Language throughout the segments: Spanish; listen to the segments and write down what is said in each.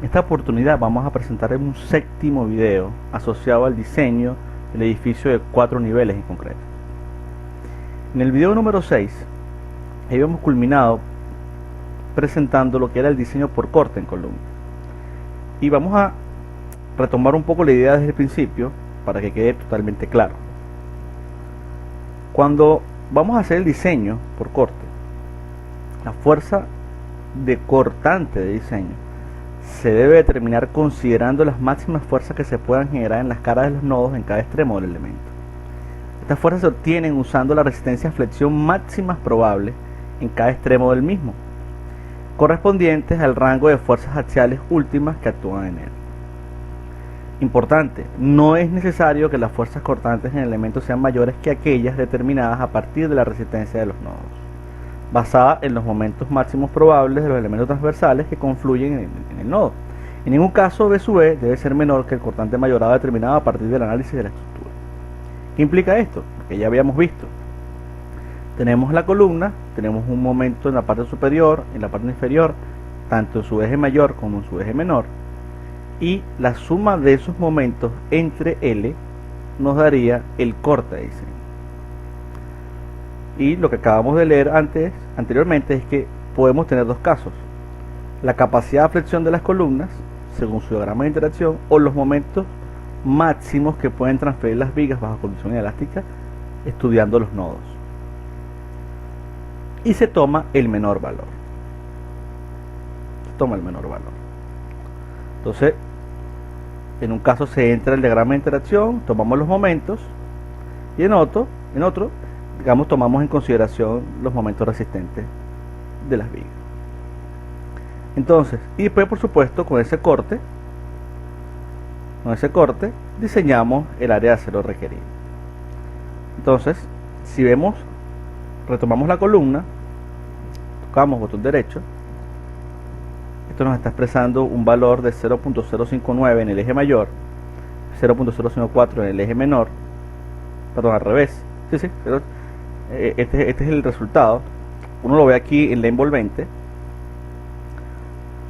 En esta oportunidad vamos a presentar un séptimo video asociado al diseño del edificio de 4 niveles en concreto. En el video número 6 habíamos culminado presentando lo que era el diseño por corte en columna, y vamos a retomar un poco la idea desde el principio para que quede totalmente claro. Cuando vamos a hacer el diseño por corte, la fuerza de cortante de diseño se debe determinar considerando las máximas fuerzas que se puedan generar en las caras de los nodos en cada extremo del elemento. Estas fuerzas se obtienen usando la resistencia a flexión máximas probables en cada extremo del mismo, correspondientes al rango de fuerzas axiales últimas que actúan en él. Importante, no es necesario que las fuerzas cortantes en el elemento sean mayores que aquellas determinadas a partir de la resistencia de los nodos, basada en los momentos máximos probables de los elementos transversales que confluyen en el nodo. En ningún caso B sub E debe ser menor que el cortante mayorado determinado a partir del análisis de la estructura. ¿Qué implica esto? Que ya habíamos visto. Tenemos la columna, tenemos un momento en la parte superior, en la parte inferior, tanto en su eje mayor como en su eje menor, y la suma de esos momentos entre L nos daría el corte de diseño. Y lo que acabamos de leer anteriormente es que podemos tener dos casos: la capacidad de flexión de las columnas según su diagrama de interacción, o los momentos máximos que pueden transferir las vigas bajo condiciones elásticas estudiando los nodos, y se toma el menor valor. Entonces, en un caso se entra el diagrama de interacción, tomamos los momentos, y en otro, digamos, tomamos en consideración los momentos resistentes de las vigas. Entonces, y después, por supuesto, con ese corte diseñamos el área de acero requerido. Entonces, si vemos, retomamos la columna, tocamos botón derecho, esto nos está expresando un valor de 0.059 en el eje mayor, 0.054 en el eje menor, perdón, al revés, este es el resultado. Uno lo ve aquí en la envolvente.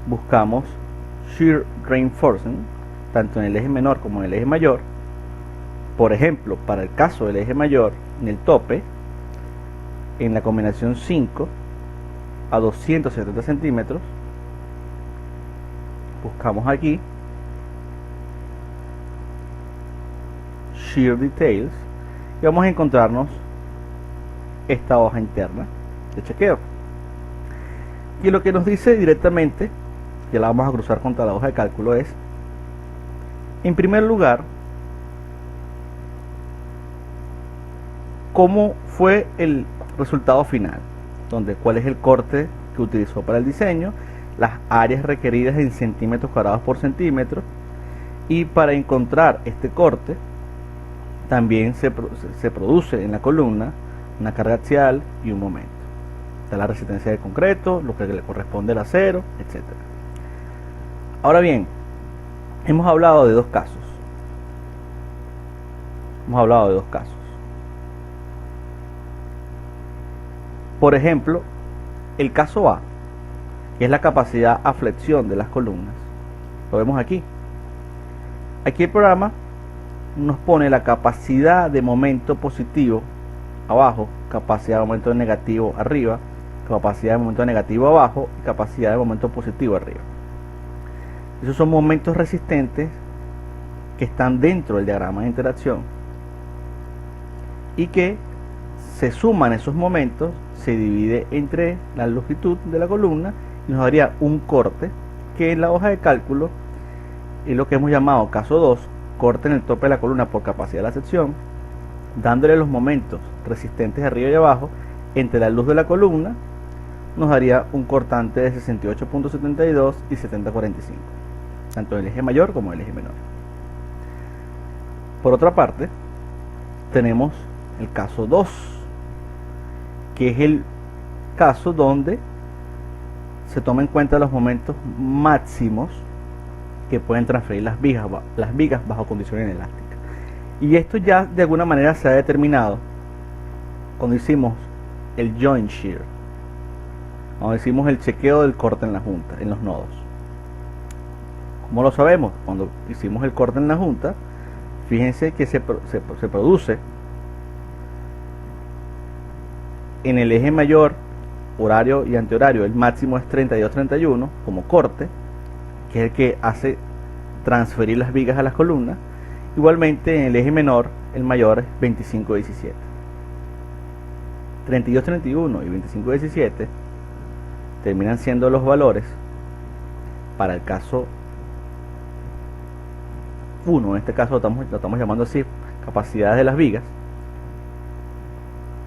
Buscamos Shear Reinforcement tanto en el eje menor como en el eje mayor. Por ejemplo, para el caso del eje mayor, en el tope, en la combinación 5 a 270 centímetros, buscamos aquí Shear Details y vamos a encontrarnos esta hoja interna de chequeo, y lo que nos dice directamente, que la vamos a cruzar contra la hoja de cálculo, es: en primer lugar, cómo fue el resultado final, cuál es el corte que utilizó para el diseño, las áreas requeridas en centímetros cuadrados por centímetro, y para encontrar este corte también se produce en la columna una carga axial y un momento. Está la resistencia del concreto, lo que le corresponde al acero, etc. Ahora bien, hemos hablado de dos casos. Por ejemplo, el caso A, que es la capacidad a flexión de las columnas. Lo vemos aquí. Aquí el programa nos pone la capacidad de momento positivo abajo, capacidad de momento negativo arriba, capacidad de momento negativo abajo y capacidad de momento positivo arriba. Esos son momentos resistentes que están dentro del diagrama de interacción, y que se suman esos momentos, se divide entre la longitud de la columna y nos daría un corte que en la hoja de cálculo es lo que hemos llamado caso 2, corte en el tope de la columna por capacidad de la sección, dándole los momentos resistentes arriba y abajo entre la luz de la columna, nos daría un cortante de 68.72 y 70.45, tanto en el eje mayor como en el eje menor. Por otra parte, tenemos el caso 2, que es el caso donde se toma en cuenta los momentos máximos que pueden transferir las vigas bajo condiciones elásticas. Y esto ya de alguna manera se ha determinado cuando hicimos el joint shear, cuando hicimos el chequeo del corte en la junta, en los nodos. ¿Cómo lo sabemos? Cuando hicimos el corte en la junta, fíjense que se produce en el eje mayor, horario y antihorario, el máximo es 32-31 como corte, que es el que hace transferir las vigas a las columnas. Igualmente en el eje menor, el mayor es 25-17. 32-31 y 25-17 terminan siendo los valores para el caso 1, en este caso lo estamos llamando así, capacidades de las vigas,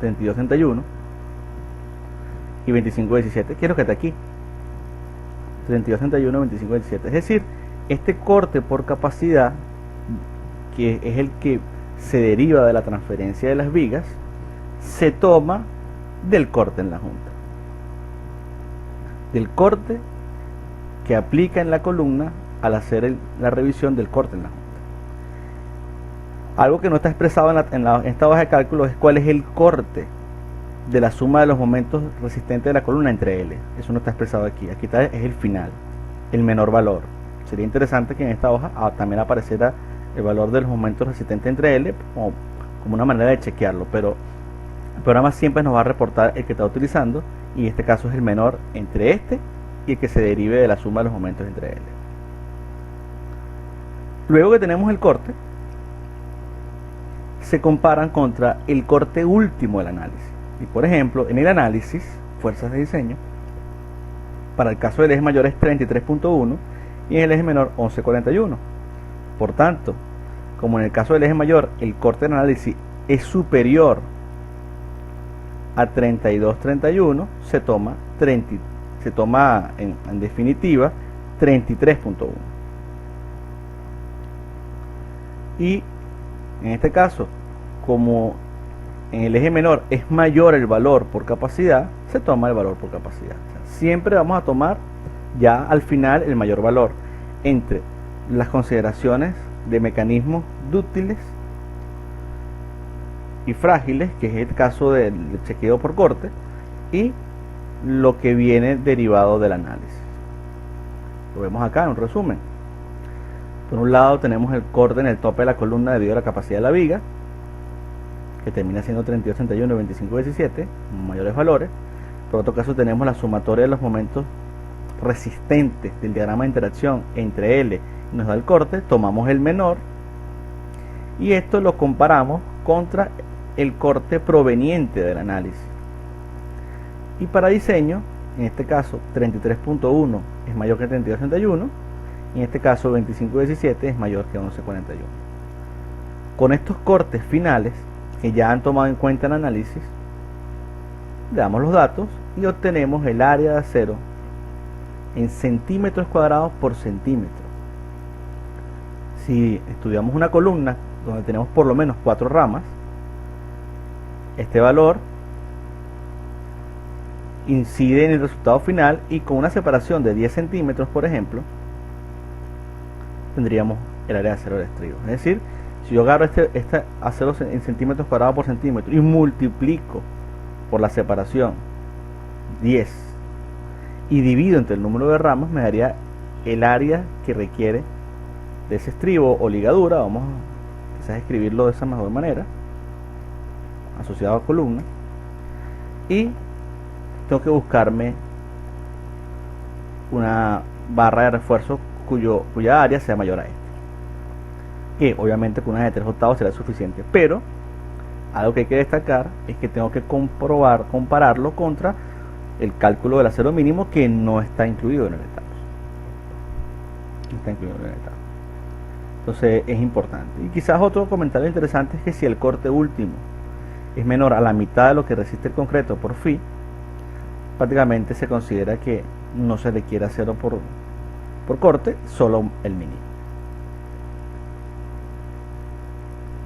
32-31 y 25-17. Quiero que esté aquí, 32-31, 25-17. Es decir, este corte por capacidad, que es el que se deriva de la transferencia de las vigas, se toma del corte en la junta, del corte que aplica en la columna al hacer la revisión del corte en la junta. Algo que no está expresado en esta hoja de cálculo es cuál es el corte de la suma de los momentos resistentes de la columna entre L. Eso no está expresado aquí. Aquí está, es el final, el menor valor. Sería interesante que en esta hoja también apareciera el valor de los momentos resistentes entre L como una manera de chequearlo, pero el programa siempre nos va a reportar el que está utilizando, y en este caso es el menor entre este y el que se derive de la suma de los momentos entre L. Luego que tenemos el corte, se comparan contra el corte último del análisis. Y por ejemplo, en el análisis, fuerzas de diseño, para el caso del eje mayor es 33.1 y en el eje menor 11.41. Por tanto, como en el caso del eje mayor, el corte del análisis es superior a 32.31, se toma en definitiva 33.1. Y en este caso, como en el eje menor es mayor el valor por capacidad, se toma el valor por capacidad. O sea, siempre vamos a tomar ya al final el mayor valor entre las consideraciones de mecanismos dúctiles y frágiles, que es el caso del chequeo por corte, y lo que viene derivado del análisis. Lo vemos acá en un resumen. Por un lado tenemos el corte en el tope de la columna debido a la capacidad de la viga, que termina siendo 32-31 y 25-17, mayores valores. Por otro caso tenemos la sumatoria de los momentos resistentes del diagrama de interacción entre L y nos da el corte, tomamos el menor y esto lo comparamos contra el corte proveniente del análisis. Y para diseño, en este caso 33.1 es mayor que 32.31 y en este caso 25.17 es mayor que 11.41. Con estos cortes finales que ya han tomado en cuenta el análisis, le damos los datos y obtenemos el área de acero en centímetros cuadrados por centímetro. Si estudiamos una columna donde tenemos por lo menos 4 ramas, este valor incide en el resultado final, y con una separación de 10 centímetros, por ejemplo, tendríamos el área de acero del estribo. Es decir, si yo agarro este acero en centímetros cuadrados por centímetro y multiplico por la separación 10 y divido entre el número de ramas, me daría el área que requiere de ese estribo o ligadura. Vamos a quizás escribirlo de esa mejor manera, asociado a columna, y tengo que buscarme una barra de refuerzo cuya área sea mayor a esta, que obviamente con una de 3 octavos será suficiente, pero algo que hay que destacar es que tengo que compararlo contra el cálculo del acero mínimo, que no está incluido en el etapa. Entonces es importante. Y quizás otro comentario interesante es que si el corte último es menor a la mitad de lo que resiste el concreto por phi, prácticamente se considera que no se le quiere acero por corte, solo el mínimo.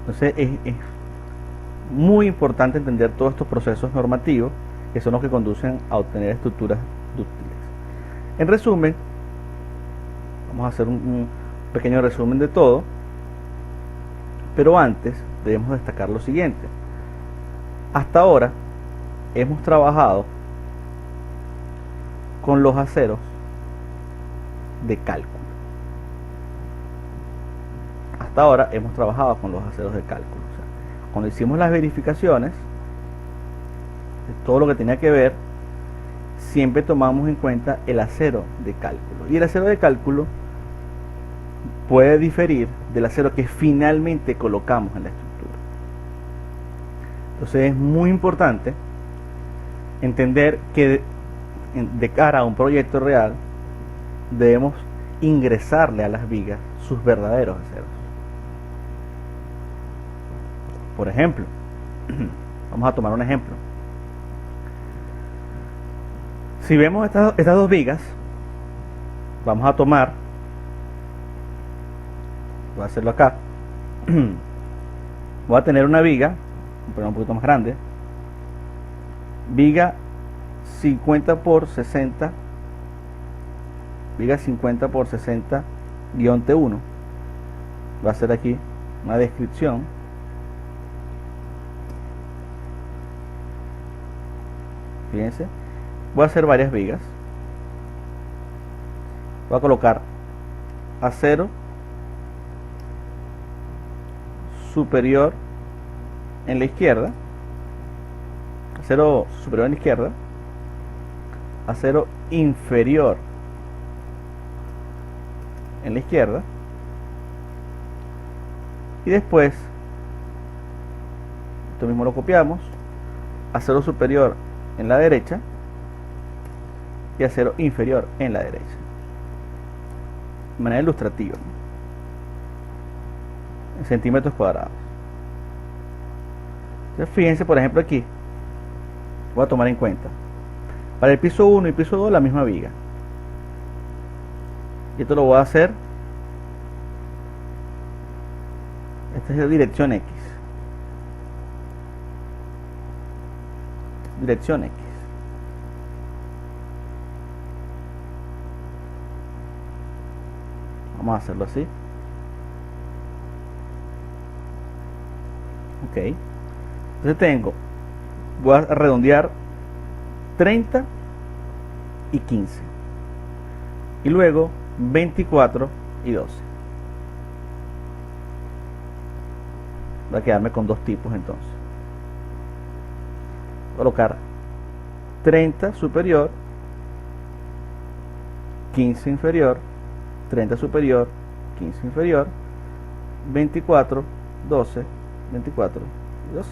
Entonces es muy importante entender todos estos procesos normativos, que son los que conducen a obtener estructuras dúctiles. En resumen, vamos a hacer un pequeño resumen de todo, pero antes debemos destacar lo siguiente. Hasta ahora hemos trabajado con los aceros de cálculo. hasta ahora hemos trabajado con los aceros de cálculo. O sea, cuando hicimos las verificaciones de todo lo que tenía que ver, siempre tomamos en cuenta el acero de cálculo. Y el acero de cálculo puede diferir del acero que finalmente colocamos en la estructura. Entonces es muy importante entender que de cara a un proyecto real debemos ingresarle a las vigas sus verdaderos aceros. Por ejemplo, vamos a tomar un ejemplo. Si vemos estas dos vigas, vamos a tomar, voy a hacerlo acá, voy a tener una viga, pero un poquito más grande, viga 50 por 60, viga 50 por 60 guión T1, va a ser aquí una descripción, fíjense, voy a hacer varias vigas, voy a colocar acero superior en la izquierda, acero superior en la izquierda, acero inferior en la izquierda, y después esto mismo lo copiamos, acero superior en la derecha y acero inferior en la derecha, de manera ilustrativa, en centímetros cuadrados. Entonces fíjense, por ejemplo, aquí voy a tomar en cuenta para el piso 1 y piso 2 la misma viga, y esto lo voy a hacer, esta es la dirección X, dirección X. Vamos a hacerlo así. Ok. Entonces voy a redondear 30 y 15. Y luego 24 y 12. Voy a quedarme con dos tipos entonces. Colocar 30 superior, 15 inferior, 30 superior, 15 inferior, 24, 12, 24 y 12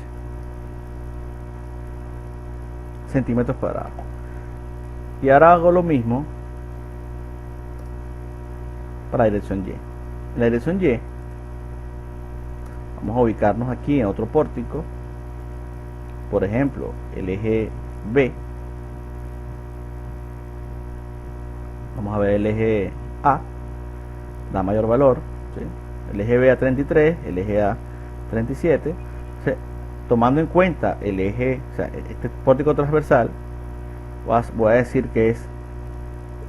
centímetros cuadrados. Y ahora hago lo mismo para la dirección Y. En la dirección Y vamos a ubicarnos aquí en otro pórtico, por ejemplo el eje B, vamos a ver el eje A, da mayor valor, ¿sí? El eje B a 33, el eje A 37, o sea, tomando en cuenta el eje, o sea, este pórtico transversal, voy a decir que es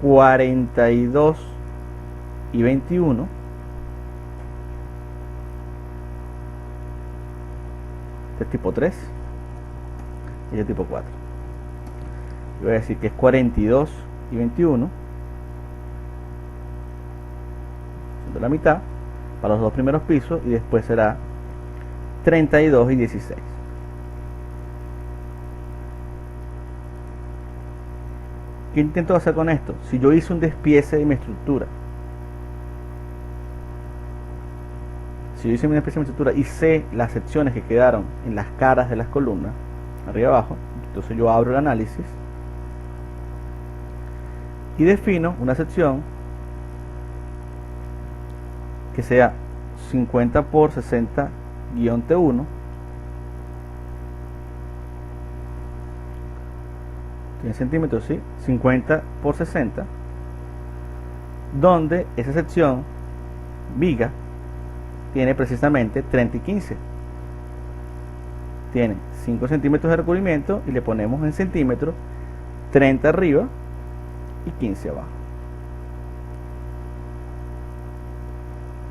42 y 21, este es tipo 3 y este tipo 4, y voy a decir que es 42 y 21, de la mitad para los dos primeros pisos, y después será 32 y 16. ¿Qué intento hacer con esto? Si yo hice un despiece de mi estructura, y sé las secciones que quedaron en las caras de las columnas, arriba y abajo, entonces yo abro el análisis y defino una sección que sea 50 por 60 guión T1, en centímetros, ¿sí? 50 por 60, donde esa sección viga tiene precisamente 30 y 15, tiene 5 centímetros de recubrimiento, y le ponemos en centímetros 30 arriba y 15 abajo,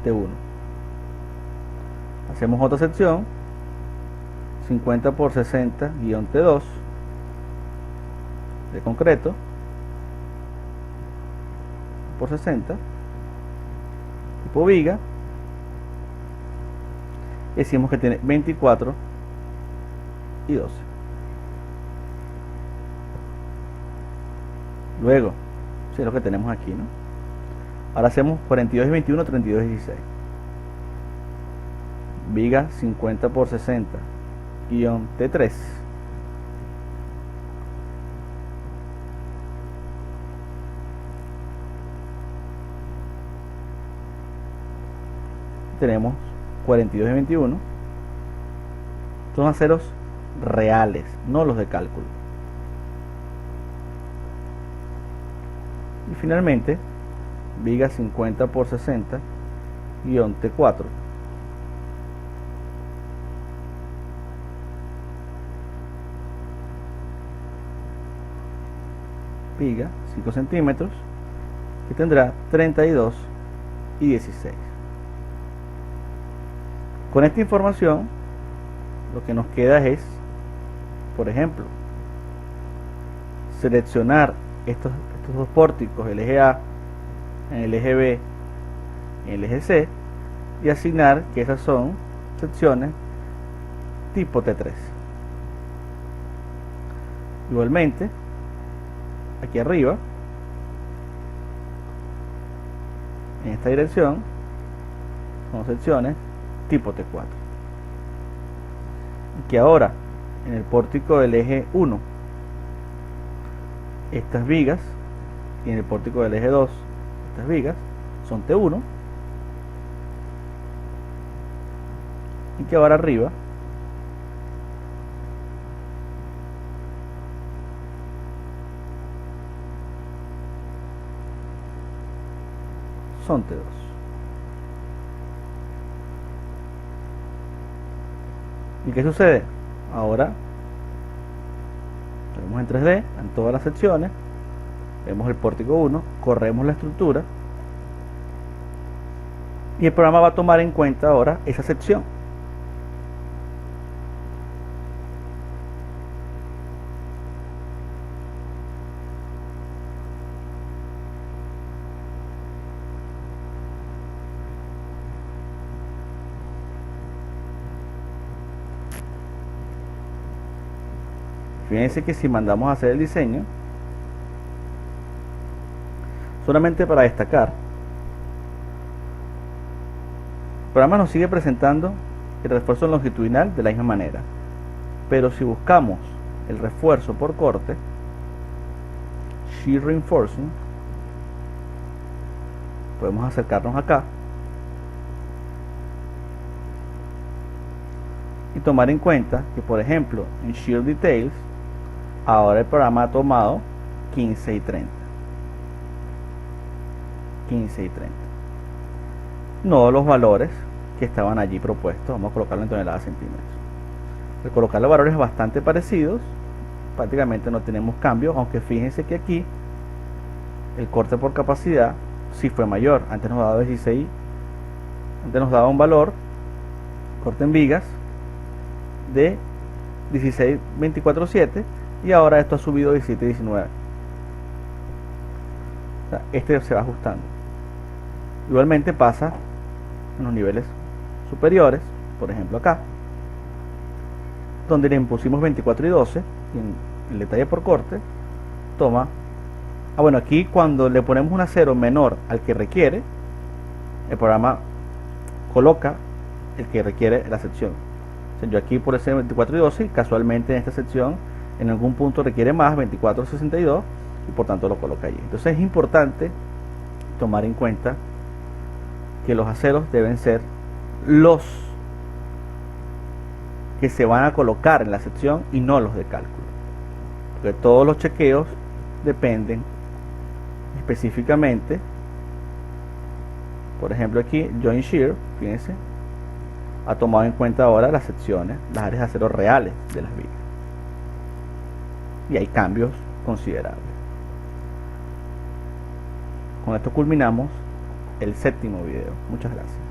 T1. Hacemos otra sección 50 por 60 guión T2 de concreto por 60, tipo viga, decimos que tiene 24 y 12. Luego, sí, es lo que tenemos aquí, ¿no? Ahora hacemos 42 y 21, 32 y 16. Viga 50 por 60, guión T3. Tenemos 42 y 21. Son aceros reales, no los de cálculo. Y finalmente, viga 50 por 60, guión T4. Viga 5 centímetros, que tendrá 32 y 16. Con esta información, lo que nos queda es, por ejemplo, seleccionar estos dos pórticos, el eje A, el eje B y el eje C, y asignar que esas son secciones tipo T3. Igualmente, aquí arriba, en esta dirección, son secciones tipo T4. Y que ahora, en el pórtico del eje 1, estas vigas, y en el pórtico del eje 2, estas vigas, son T1. Y que ahora arriba, son T2. ¿Y qué sucede? Ahora vemos en 3D, en todas las secciones, vemos el pórtico 1, corremos la estructura y el programa va a tomar en cuenta ahora esa sección. Fíjense que si mandamos a hacer el diseño, solamente para destacar, el programa nos sigue presentando el refuerzo longitudinal de la misma manera, pero si buscamos el refuerzo por corte, Shear Reinforcing, podemos acercarnos acá y tomar en cuenta que, por ejemplo, en Shear Details, ahora el programa ha tomado 15 y 30. 15 y 30. No los valores que estaban allí propuestos. Vamos a colocarlo en toneladas centímetros. Al colocar los valores bastante parecidos, prácticamente no tenemos cambio, aunque fíjense que aquí el corte por capacidad sí fue mayor. Antes nos daba 16, antes nos daba un valor, corte en vigas, de 16,24,7, y ahora esto ha subido a 17,19. O sea, este se va ajustando. Igualmente pasa en los niveles superiores, por ejemplo acá, donde le impusimos 24 y 12, y en el detalle por corte toma, bueno, aquí cuando le ponemos un acero menor al que requiere, el programa coloca el que requiere la sección. O sea, yo aquí por ese 24 y 12, casualmente en esta sección en algún punto requiere más, 24,62, y por tanto lo coloca allí. Entonces es importante tomar en cuenta que los aceros deben ser los que se van a colocar en la sección y no los de cálculo, porque todos los chequeos dependen específicamente. Por ejemplo aquí Joint Shear, fíjense, ha tomado en cuenta ahora las secciones, las áreas de acero reales de las vigas, y hay cambios considerables. Con esto culminamos el 7º video. Muchas gracias.